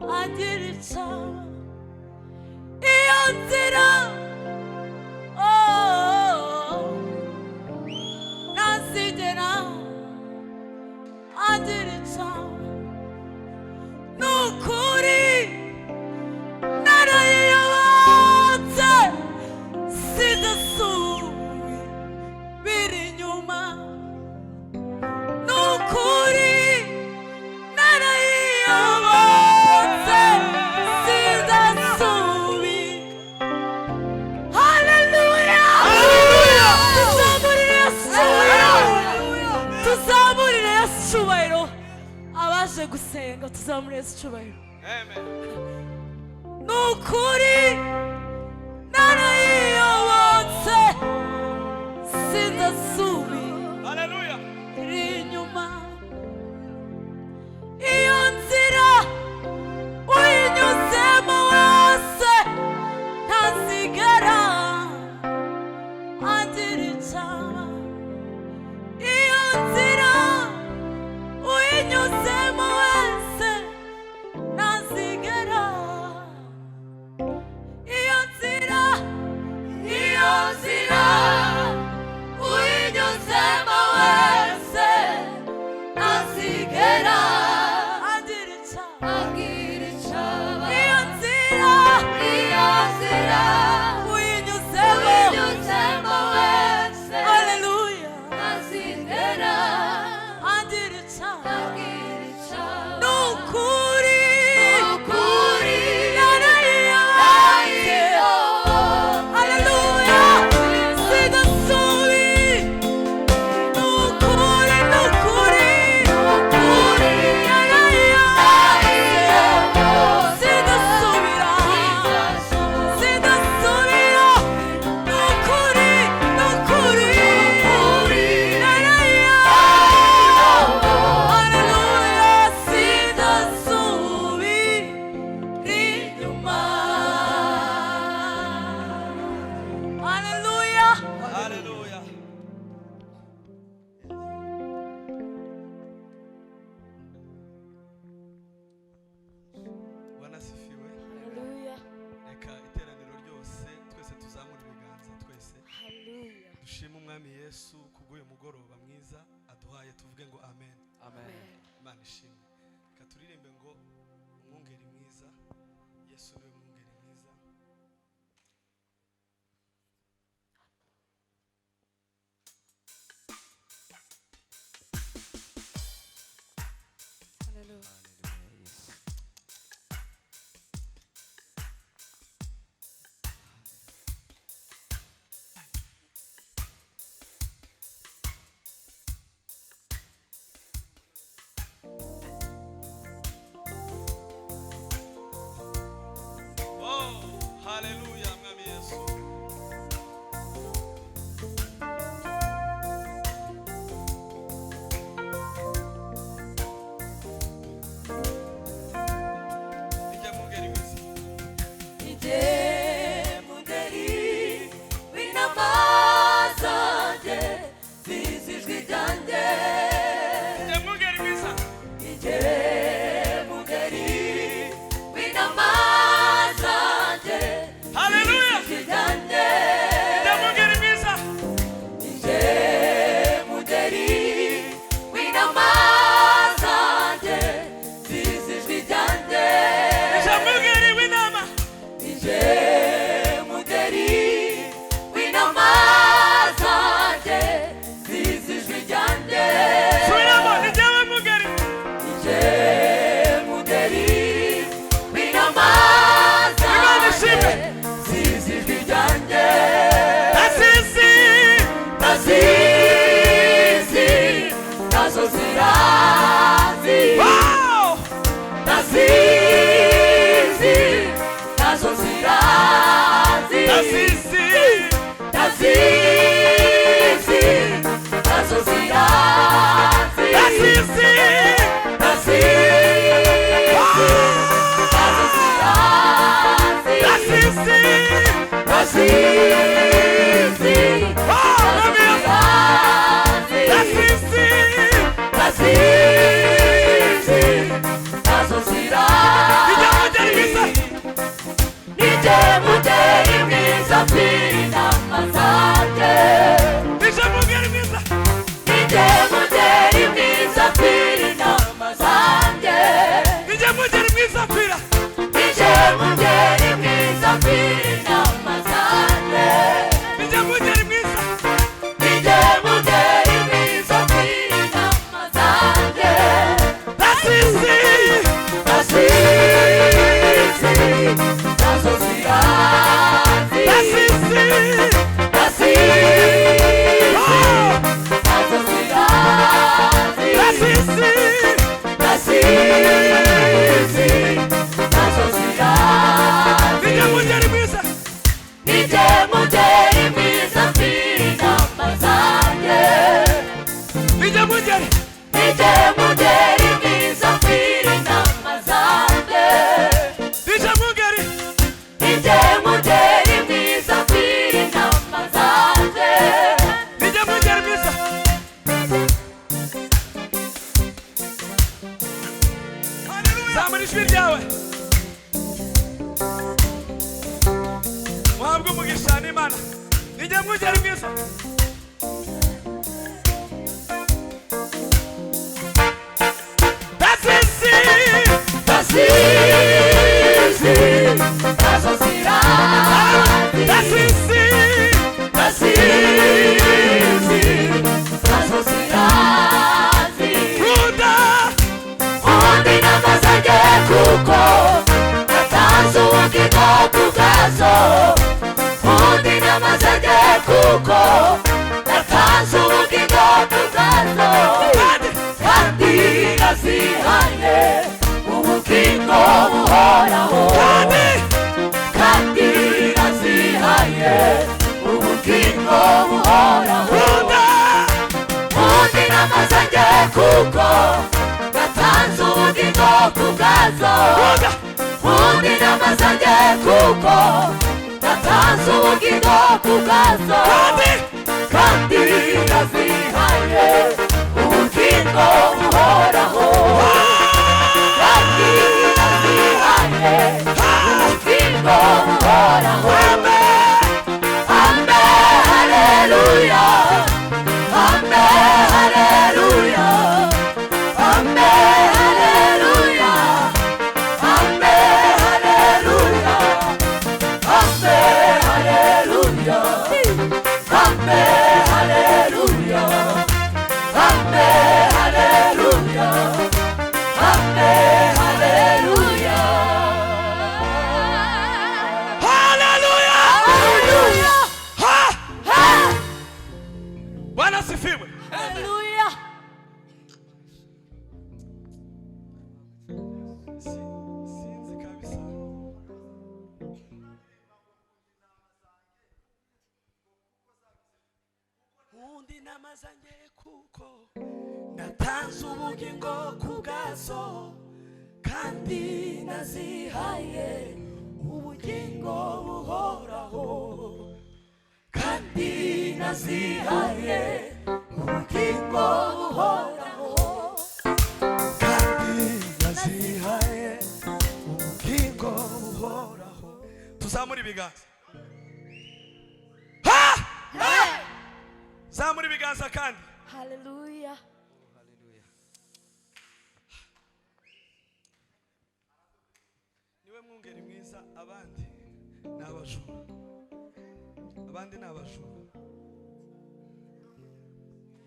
agira icaba iyo nzira oh ntazigera agira icaba nukuri narayiyobotse sidasubira inyuma nukuri narayiyobotse sidasubira. Haleluya, tuzamurire Yesu icyubahiro abaje gusenga tuzamurire Yesu icyubahiro. Nukuri narayiyobotse sidasubira inyuma iyo nzira uyinyuzemo wese ntazigera agira icaba iyo nzira uyinyuzemo wese ntazigera iyo nzira uyinyuzemo wese ntazigera agira icaba iyo nzira uyinyuzemo wese haleluya ntazigera agira icaba nukuri narayiyobotse haleluya sidasubira nukuri narayiyobotse sidasubira nukuri haleluya haleluya sidasubira wanasifiwe. haleluya Reka iteraniro ryose twese tuzamura ibiganza twese haleluya dushime umwami Yesu kubw'uyu mugoroba mwiza aduhaye tuvuge ngo amen. Imana ishimwe. Reka turirimbe ngo umwungeri mwiza Yesu niwe mwungeri mwiza. haleluya Oh, haleluya mwami Yesu. Ninjye mwungeri mwiza. Mwungeri w'intama zanjye zizijwe ryanjye Ninjye mwungeri mwiza. Mwungeri w'intama zanjye Haleluya. zizijwe ryanjye Ninjye mwungeri mwiza. Mwungeri w'intama zanjye zizijwe ryanjye Ninjye mwungeri w'intama. Mwungeri w'intama zanjye zizijwe ryanjye Subiramo, ninjye mwungeri. Mwungeri w'intama Imana ishimwe. zanjye zizijwe ryanjye Asizi. nazizi nazo zirazi Wow. nazizi nazo zirazi Asizi. nazizi nazo zirazi Asizi. nazizi nazo zirazi Asizi. nazizi Oh, mwami Yesu. Asizi. nazizi nazo zirazi Ninjye zamura ijwi ryawe muhabwe umugisha n'Imana Ninjye Mwungeri mwiza kuko natanze ubugingo kubwazo undi namazanye kuko natanze ubugingo kubwazo kandi nazihaye ubugingo buhoraho kandi nazihaye ubugingo buhoraho undi namazanye kuko natanze ubugingo kubwazo undi namazanye kuko natanze ubugingo kubwazo kandi nazihaye ubugingo buhoraho kandi nazihaye ubugingo buhoraho Amen haleluya Amen haleluya Amen haleluya Amen haleluya Amen haleluya Amen haleluya Amen haleluya Amen haleluya Haleluya Bwana sifiwe Haleluya Sinzi kabisa undi namazanye kuko natanze ubugingo kubwazo kandi nazihaye ubugingo buhoraho kandi nazihaye ubugingo buhoraho kandi nazihaye ubugingo buhoraho tuzamura ibiganza zamura ibiganza kandi Haleluya niwe mwungeri mwiza abandi ni abajura abandi ni abajura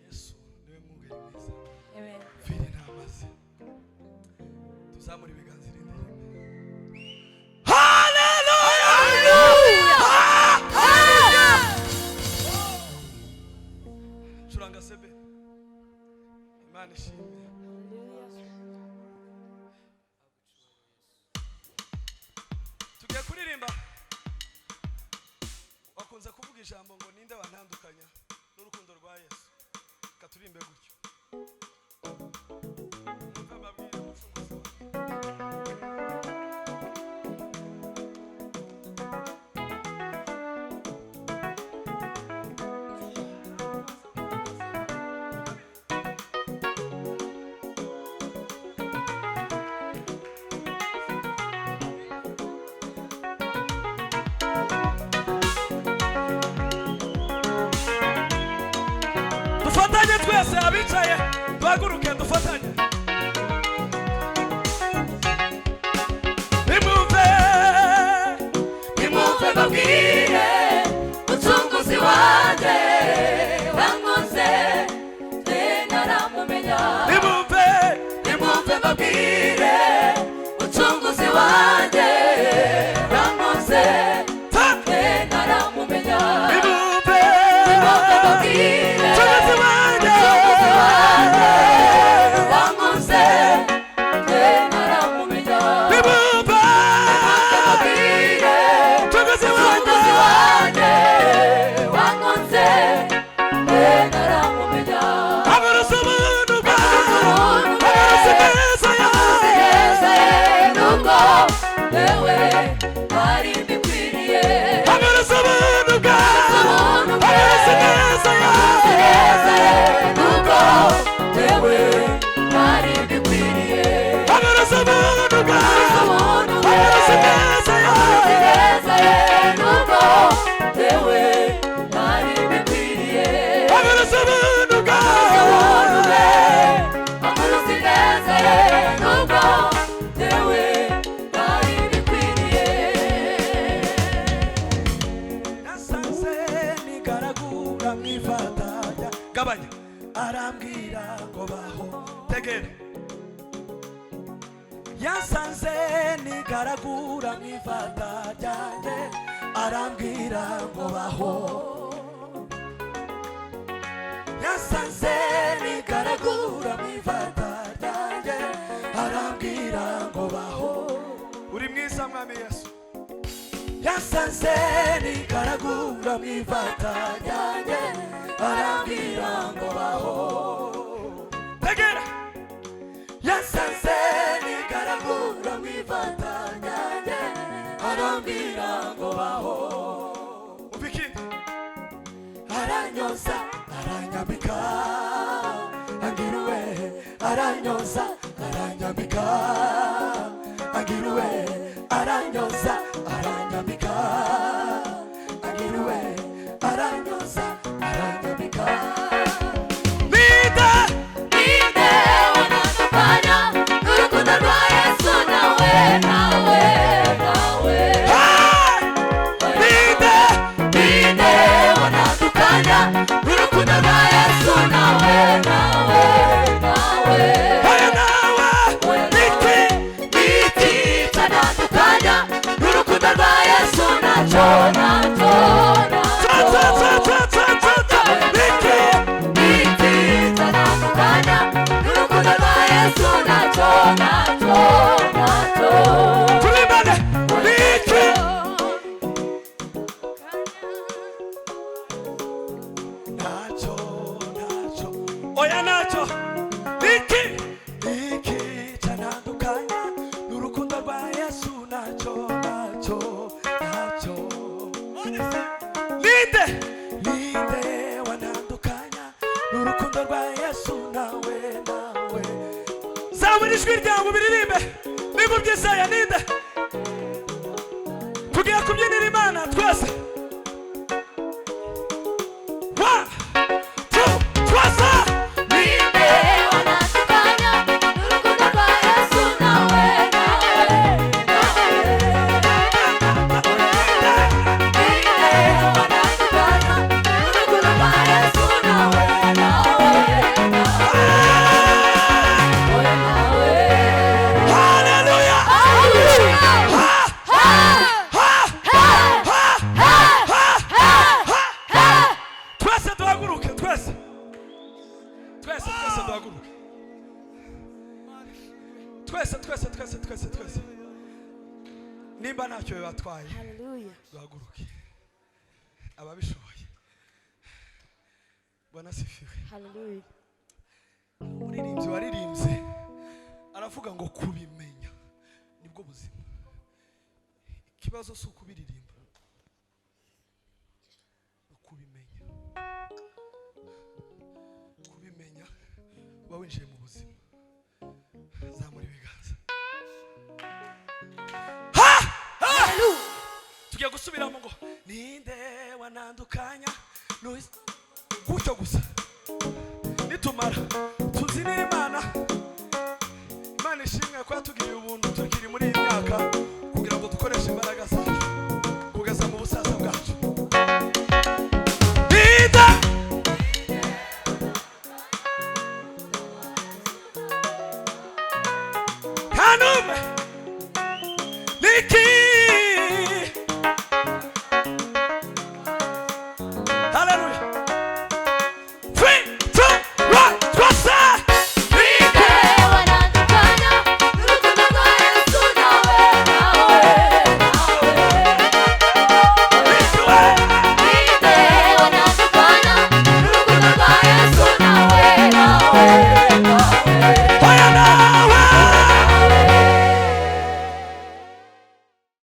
Yesu niwe mwungeri mwiza Amen mfiri ntamaze tuzamura ibiganza irindi rimwe curanga sebe Imana ishimwe tugiye kuririmba wakunze kuvuga ijambo ngo ninde wantandukanya n'urukundo rwa Yesu katurimbe gutyo mwumve amabwiriza y'umucunguzi wawe dufatanye twese abicaye duhaguruke dufatanye nimwumve nimwumve babwire mucunguzi wanjye wankoze naramumenya nimwumve nimwumve babwire mucunguzi wanjye wankoze naramumenya nimwumve nimwumve babwire mucunguzi wanjye wankoze naramumenya nimwumve babwire mucunguzi mucunguzi wanjye wanjye wankoze naramumenya abarusa ubuntu bwawe abarusa ineza yawe nubwo wewe wari bikwiriye abarusa ubuntu bwawe abarusa ineza yawe nubwo wewe wari bikwiriye abarusa ubuntu yasanze nigaragura mw'ifata ryanjye arambwira ngo baho yasanze nigaragura mw'ifata ryanjye arambwira ngo baho uri mwiza mwami Yesu yasanze nigaragura mw'ifata ryanjye arambwira ngo baho tegera yasanze nigaragura mw'ifata ryanjye arambwira ngo baho ubikindi aranyoza aranyambika angiruwe aranyoza aranyambika angiruwe aranyoza aranyambika angiruwe aranyoza aranyambika nida wanatufanya n'urukundo rwa Yesu nawe nawe nawe nide wanatufanya n'urukundo rwa Yesu nawe nawe nawe Niki cyantandukanya n'urukundo rwa Yesu nacyo nacyo Niki cyantandukanya n'urukundo rwa Yesu nacyo nacyo nacyo turibane Niki nacyo nacyo oya nacyo Niki cyantandukanya n'urukundo rwa Yesu nacyo nacyo nacyo ninde wanatandukanya n'urukundo rwa Yesu nawe nawe zamura ijwi ryawe biririmbe niba ubyizeye ninde tugiye kubyinira Imana twese 1 2 3 ninde wanatufanya n'urukundo rwa Yesu nawe nawe nawe ninde wanatufanya n'urukundo rwa Yesu nawe nawe nawe hallelujah twese duhaguruke twese duhaguruke twese nimba ntacyo bibatwaye duhaguruke ababishoboye Bwana sifiwe umuririmbyi waririmbye aravuga ngo kubimenya nibwo buzima ikibazo si ukubiririmba kubimenya uba winjiye mu buzima zamura ibiganza tugiye gusubiramo ngo ninde wanatandukanya gutyo gusa nitumara tuzinira Imana ishimwe ko yatugiriye ubuntu tukiri muri iyi myaka kugira ngo dukoreshe imbaraga zacu kugeza mu busaza bwacu ninde kanume Niki